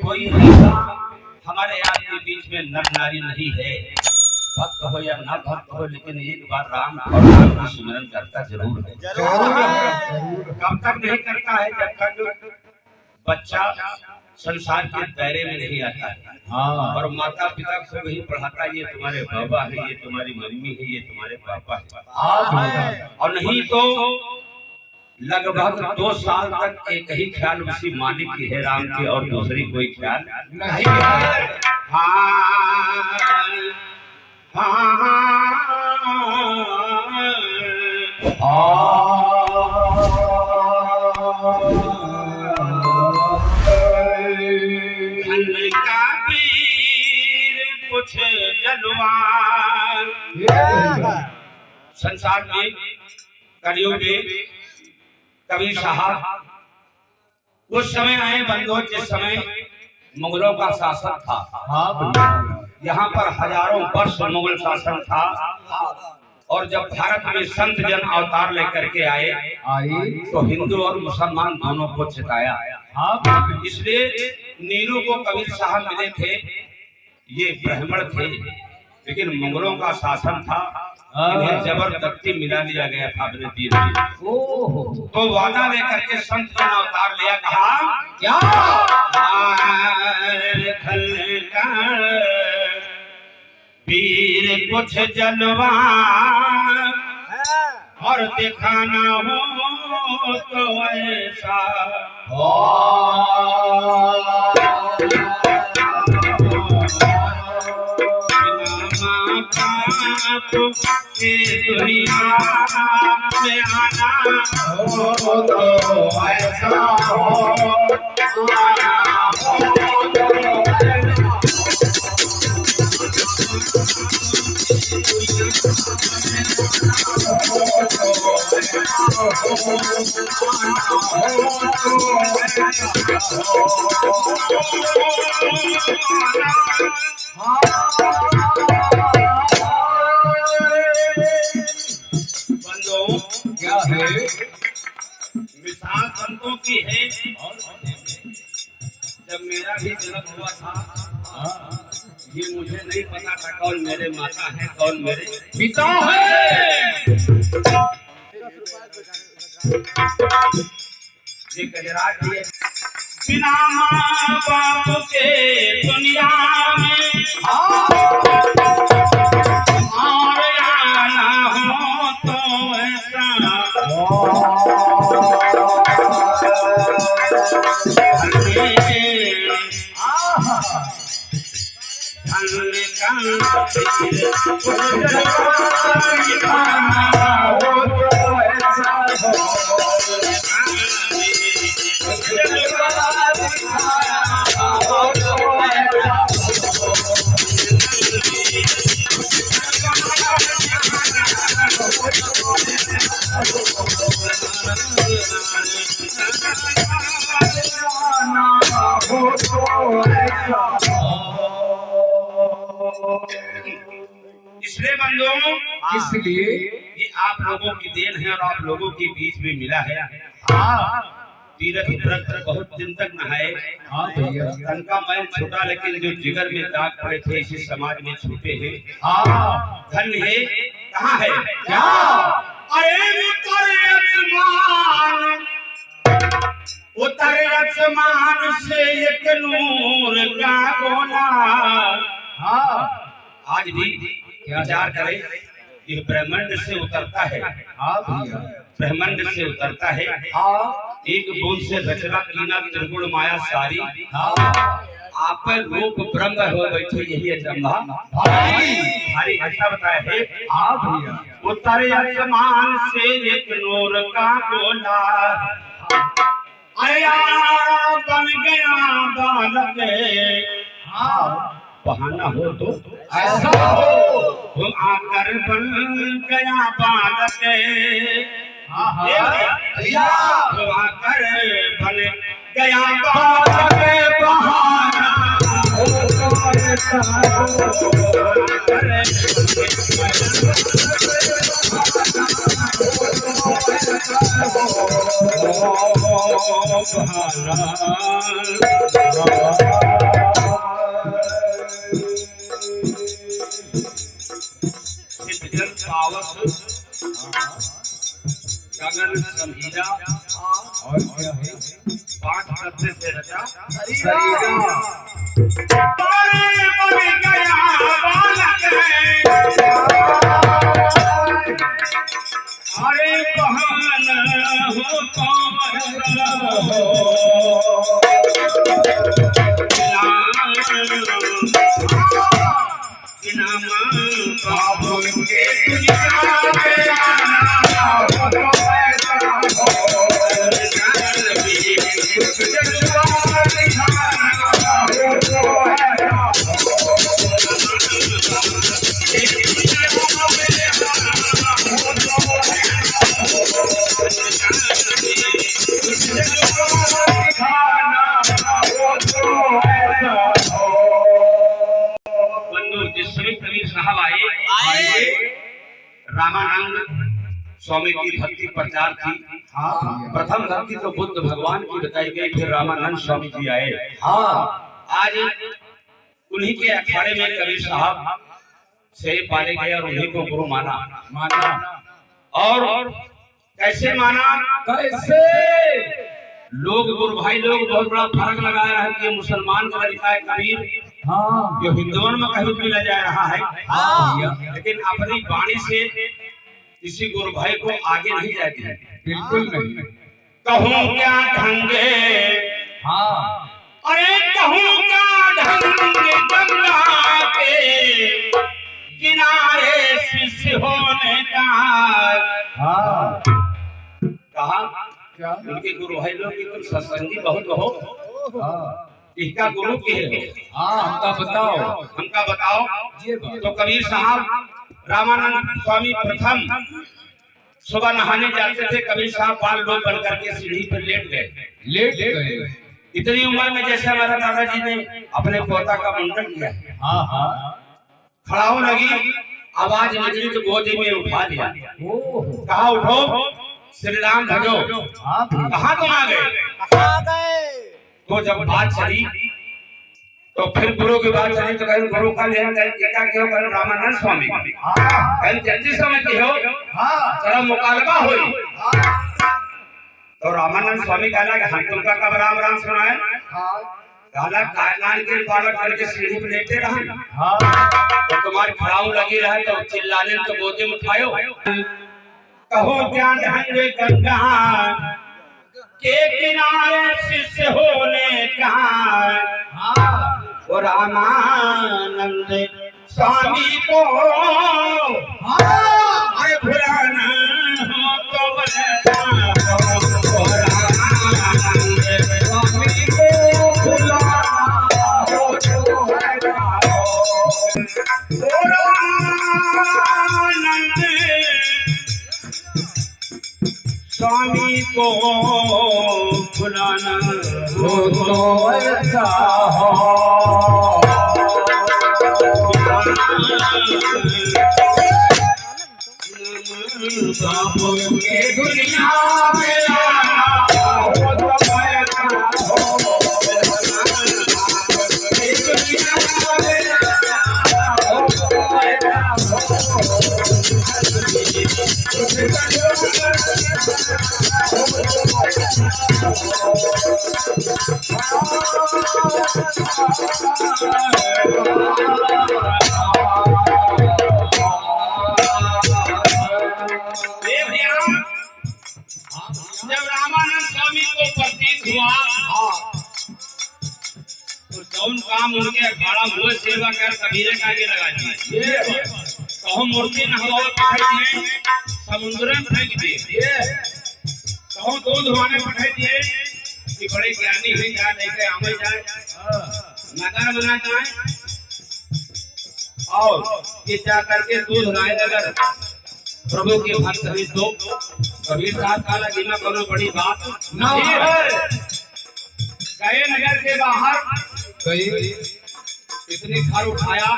कोई ऐसा हमारे आपके बीच में नर नारी नहीं है, भक्त हो या ना भक्त हो, लेकिन एक बार राम और राम का स्मरण करता जरूर है। कब तक नहीं करता है? जब तक बच्चा संसार के दायरे में नहीं आता है। और माता पिता को वही पढ़ाता, ये तुम्हारे बाबा है, ये तुम्हारी मम्मी है, ये तुम्हारे पापा है। और नहीं तो लगभग 2 साल तक एक ही ख्याल उसी मालिक की है, राम की, और दूसरी कोई ख्याल नहीं है। कुछ जलवान संसार में कलयुग में कबीर साहब उस समय आए बंधु जिस समय मुगलों का शासन था। यहाँ पर हजारों वर्ष मुगल शासन था। और जब भारत में संत जन अवतार लेकर के आए तो हिंदू और मुसलमान दोनों को चिताया। इसलिए नीरू को कबीर साहब मिले थे, ये ब्राह्मण थे, लेकिन मुगलों का शासन था, इन्हें जबरदस्ती मिला लिया गया था अपने दीन में। तो वादा लेकर के संत जन अवतार लिया, कहा क्या वीर कुछ जलवा और दिखाना हो तो ऐसा दुनिया में आना हो तो ऐसा क्या है? मिसाल संतों की है। जब मेरा भी जन्म हुआ था, ये मुझे नहीं पता था कौन मेरे माता है, कौन मेरे पिता है। ये गजराज है। बिना माँ बाप के दुनिया में इसलिए बंधुओं, इसलिए ये आप लोगों की देन है और आप लोगों के बीच में मिला है। तीरथ व्रत बहुत दिन तक नहाए, तन का मैल छूटा, लेकिन जो जिगर में दाग पड़े थे इसी समाज में छूटे हैं। धन है कहाँ है? क्या उतरे आसमान से एक नूर का गोला। आज भी विचार करें, ये ब्रह्मांड से उतरता है, ब्रह्मांड से उतरता है। एक बूंद से रचना कीना त्रिगुण माया सारी, आप रूप ब्रह्म हो बैठे, यही अचंभा भारी ऐसा बताया है। उतरे आसमान से एक नूर का गोला, आया बन गया बालक। बहाना हो तो ऐसा हो, तुम आकर बन गया बालक। तुम आकर बन गया बालक, बहाना हो। अरे बहन हो रामानंद स्वामी की भक्ति प्रचार थी। प्रथम भक्ति तो बुद्ध भगवान की बताई गई, फिर रामानंद स्वामी जी आए। आज उन्हीं के अखाड़े में कबीर साहब से पाले गए और उन्हीं को गुरु माना। और कैसे माना? कैसे लोग गुरु भाई लोग बहुत बड़ा फर्क लगा रहा है कि मुसलमान का लड़का है कबीर, जो हिंदुओं में कहीं मिला जा रहा है, लेकिन अपनी वाणी से किसी गुरु भाई को आगे नहीं जाती है। बिल्कुल नहीं। कहूँ क्या ढंगे, अरे कहूँ क्या ढंगे गंगा के किनारे शिष्य होने का। कहा क्या उनके गुरु भाई लोग की कुछ सत्संगी बहुत हो, इसका गुरु के है। हमका बताओ। तो कबीर साहब रामानंद स्वामी प्रथम सुबह नहाने जाते थे। कबीर साहब बाल लोग बन करके सीढ़ी पर लेट गए। इतनी उम्र में जैसे हमारा दादाजी ने अपने पोता का मुंडन किया, खड़ाऊ लगी, आवाज निकली तो गोदी में उठा लिया। कहा उठो श्री राम भजो। कहाँ तुम आ गए? तो जब बात चली तो फिर गुरु की बात चली तो कहीं गुरु का लेना क्या क्यों करो? रामानंद स्वामी कहीं जल्दी समझती हो, चलो मुकालबा हो। तो रामानंद स्वामी कहला कि हम तुमका कब राम राम सुनाए? कहला कायनान के बालक करके सीढ़ी पे लेटे रहा, तो तुम्हारी खड़ाऊ लगी रहे तो चिल्लाने तो गोदी में उठायो। कहो क्या ढंगे गंगा के किनारे शिष्य होने का। और रामानंद स्वामी को अरे भुलाना हो तो रामानंद स्वामी को भुलाना हो तो स्वामी को भुलाना हो तो ऐसा हो। दुनिया में हो तो ऐसा हो। जब रामानंद स्वामी को प्रतीत हुआ तो जौन काम उनके अखाड़ा हुए सेवा कर कबीरे का आगे लगा दिए। कहो मूर्ति नहवा पठाई समुद्र में फेंक दिए। कहो दूध धोने पठाई दिए कि बड़े ज्ञानी है, क्या लेके आमे जाए नगर बना जाए और ये जा करके दूध लाए नगर प्रभु के भक्त है। तो कबीर साहब काला जीना कोनो बड़ी बात नहीं है। गए नगर के बाहर इतनी घर उठाया,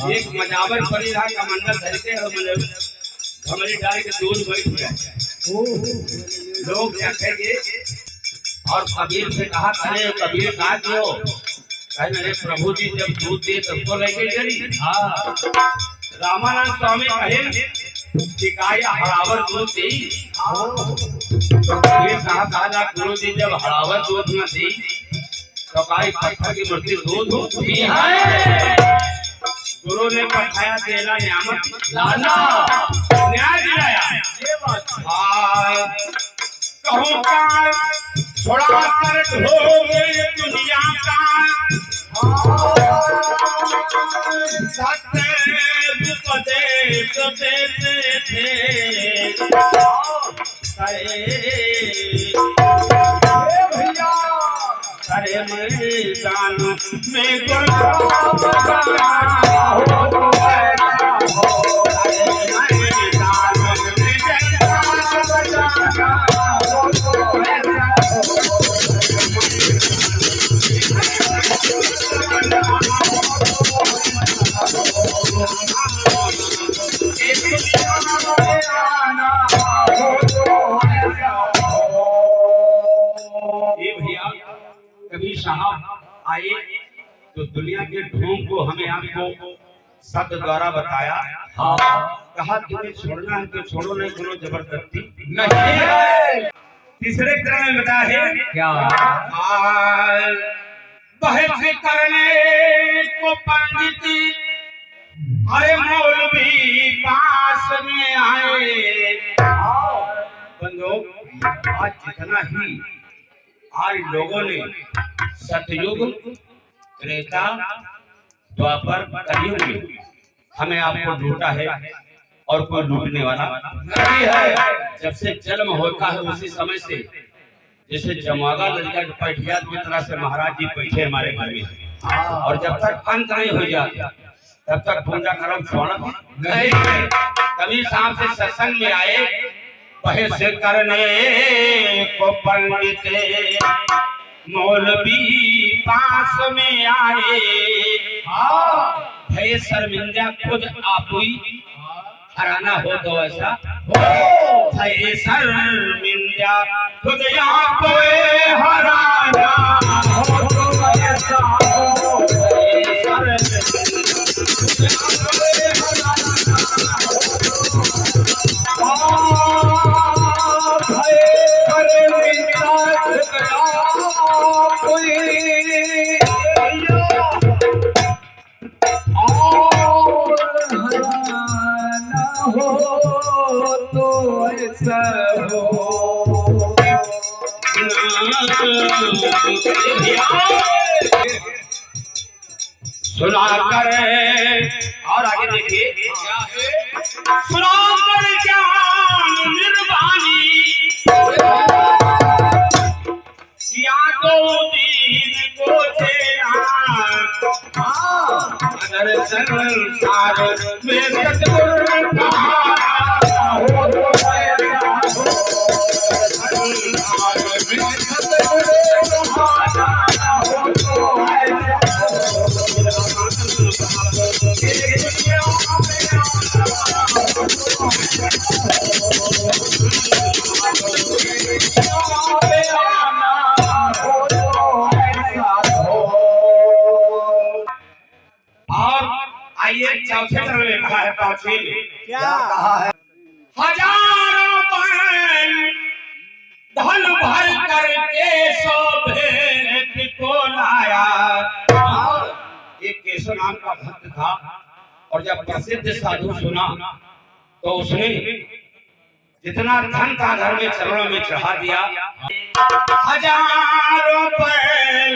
एक मजावर पड़ी रहा कमंडल धर के और हमारी डाल के दूध बैठ गए। लोग देखेंगे और कबीर से कहा अरे कबीर कहा क्यों? कहे प्रभु जी जब दूध दिए सबको लेके चली। रामानंद स्वामी कहे हरावर दूध दी। कबीर साहब कहा गुरु जी जब हरावर दूध न दी सकाई पत्थर की मूर्ति दूध होती है। गुरु ने पठाया तेरा नियामत लाना न्याय दिलाया। कहूँ का छोड़ा कर ढोगे दुनिया का सत्य उपदेश देते थे। अरे मैदान में कभी साहब आए तो दुनिया के ढोंग को हमें आपको शब्द द्वारा बताया। कहा तुम्हें छोड़ना है तो छोड़ो, नहीं छोड़ो जबरदस्ती नहीं। तीसरे क्रम में बताया है क्या बहस करने को पंडित अरे मौलवी पास में आए। बंधु आज जितना ही आज लोगों ने सतयुग त्रेता द्वापर कलयुग में हमें आपको लूटा है और कोई लूटने वाला नहीं है। जब से जन्म होता है उसी समय से जैसे जमागा लड़का पैठिया की तरह से महाराज जी बैठे हमारे घर में, और जब तक अंत नहीं हो जाता तब तक पूजा कर्म छोड़ना नहीं। कभी शाम से सत्संग में आए बहस करने को पंडित मौलवी पास में आए। भय शर्मिंदा खुद आप ही हराना हो तो ऐसा हो। भय शर्मिंदा खुद आप हराना हो तो ऐसा हो। सुना कर और आगे देखिए सुना कर ज्ञान निर्वाणी किया तो दीन को तेरा अगर संसार में सतगुरु हो तो आइए चौथे क्रम में कहा है पांचवी में क्या कहा है हजारों बैल धन भर करके सो भेंट को लाया। एक केशव नाम का भक्त था और जब प्रसिद्ध साधु सुना तो उसने जितना धन था घर में चरणों में चढ़ा दिया। हजारों बैल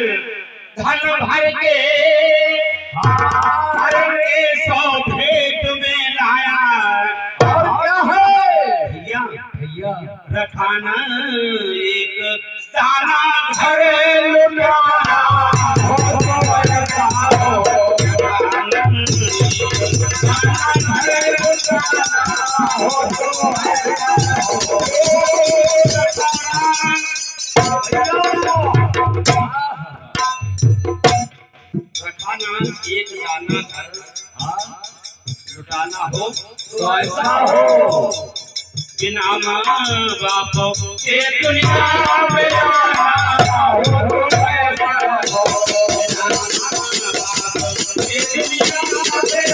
धन भर के सो भेंट में लाया। और क्या है भैया रखाना एक दाना घर लुटाना रखाना एक दाना घर लुटाना हो तो ऐसा हो। बिना माँ बाप के दुनिया में आना हो तो ऐसा हो। बिना माँ बाप के दुनिया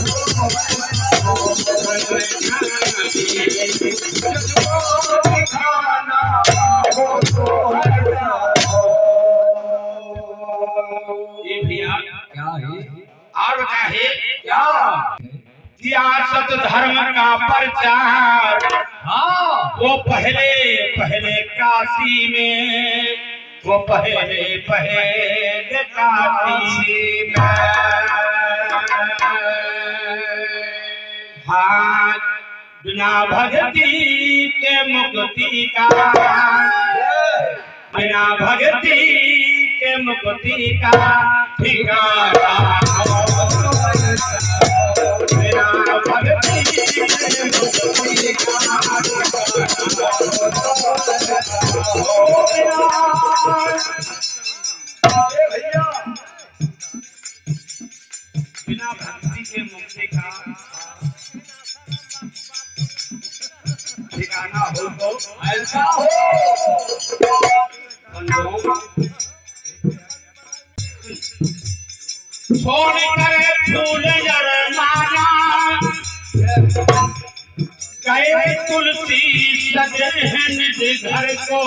में आना हो तो ऐसा हो। धर्म का प्रचार वो पहले पहले काशी में, वो पहले पहले काशी में। हाँ, बिना भक्ति के मुक्ति का, बिना भक्ति के मुक्ति का ठिकाना, बिना भक्ति के मुक्ति का बिना भक्ति के मुक्ति का ठिकाना हो तो ऐसा हो। छोड़ कर फूल जरमाना गए तुलसी सजन निज घर को,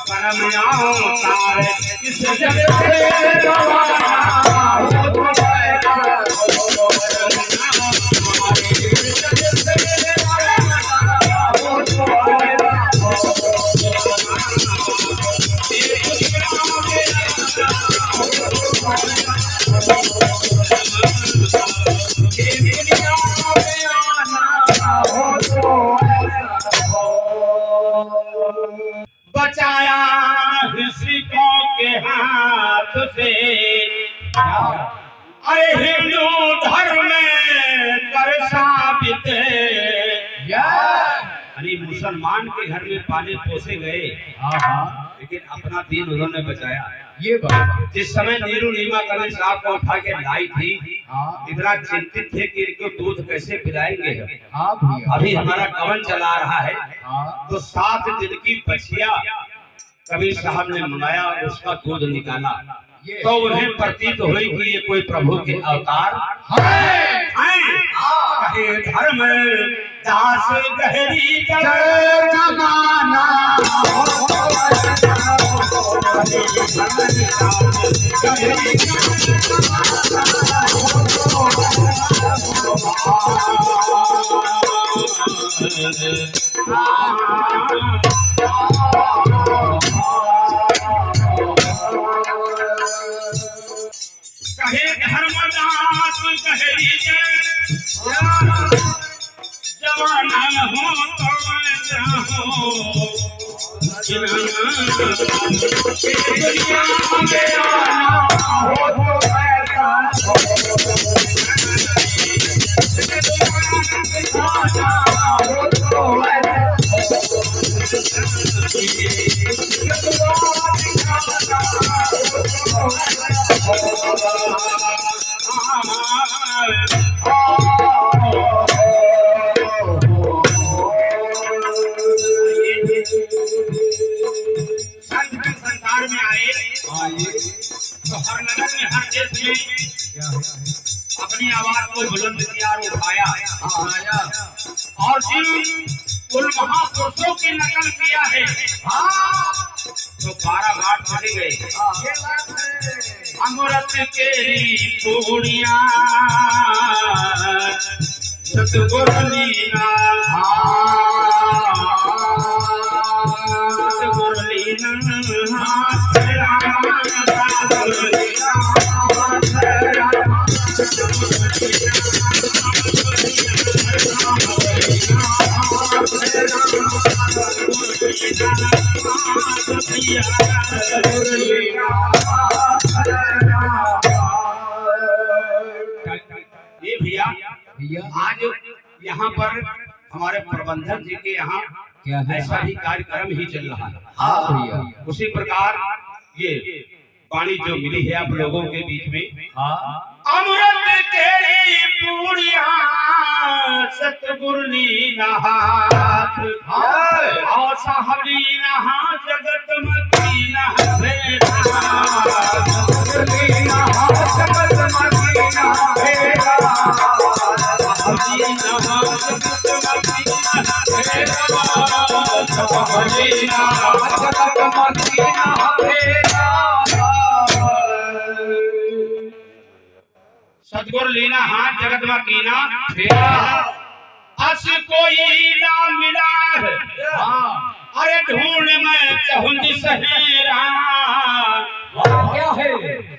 परम अवतार इस जग से रवाना बचाया ऋषिकों के हाथ से। अरे हिंदू धर्म में कर साबित, अरे मुसलमान के घर में पाले पोसे गए लेकिन अपना दीन उन्होंने बचाया। ये बात जिस समय नीरू नीमा कवि साहब को उठा के लाई थी, इतना चिंतित थे कि इनको दूध कैसे पिलाएंगे। अभी हमारा कवन चला रहा है तो 7 दिन की बछिया कबीर साहब ने मंगाया, उसका दूध निकाला तो उन्हें प्रतीत हुई कि ये कोई प्रभु के अवतार है। धर्म दास गहरी जमाना कहे धर्मदास गहरी जमाना हो तो दुनिया में आना हो तो ऐसा हो तो संसार में आए तो हर नगर में हर देश में अपनी आवाज को बुलंद किया और उठाया और जिन उन महापुरुषों की नकल किया है तो 12 घाट चले गए। अमृत केरी पूर्णिया सतगुरु लीला, सतगुरु लीला ये भैया आज यहाँ पर हमारे प्रबंधक जी के यहाँ ऐसा ही कार्यक्रम ही चल रहा है। उसी प्रकार ये वाणी जो मिली है आप लोगों के बीच में, अमृत तेरी पूरिया सतगुरु लीला हाथ और साहबी नहा जगत मती नहा जगत मती सतगुरु लीना हाथ जगत में कीना फेरा अस कोई ना मिला अरे ढूंढ में चहुंदी सहेरा क्या है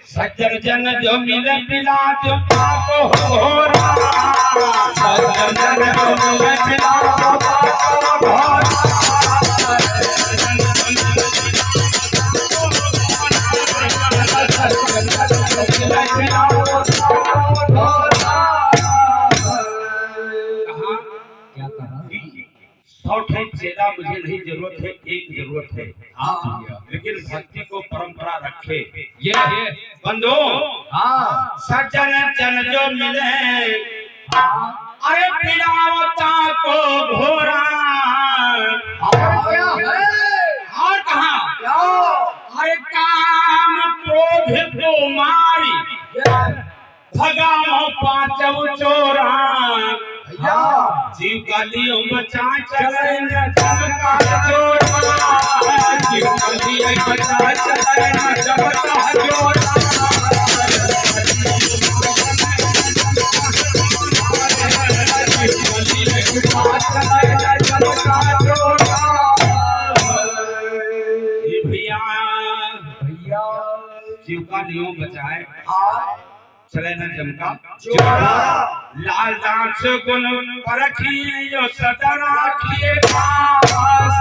सज्जन जन जो मिले मिला जो पाप घोरा सज्जन जन जो मिले मिला जो पाप घोरा चेला मुझे नहीं जरूरत है एक जरूरत है लेकिन भक्ति को परंपरा रखे ये बंधु सज्जन जन जो मिले अरे पिलावता को घोरा और कहा अरे काम क्रोध को मारी भगाओ पांचव चोरा जीव का लियो बचा चले न चमका जोड़ा जीव का लियो बचा चले न चमका जोड़ा जीव का लियो बचा चले न चमका जोड़ा ये भैया जीव का लियो बचाए चले न चमका जोड़ा लाल दांत गुण परखिए यो सदा राखिए पास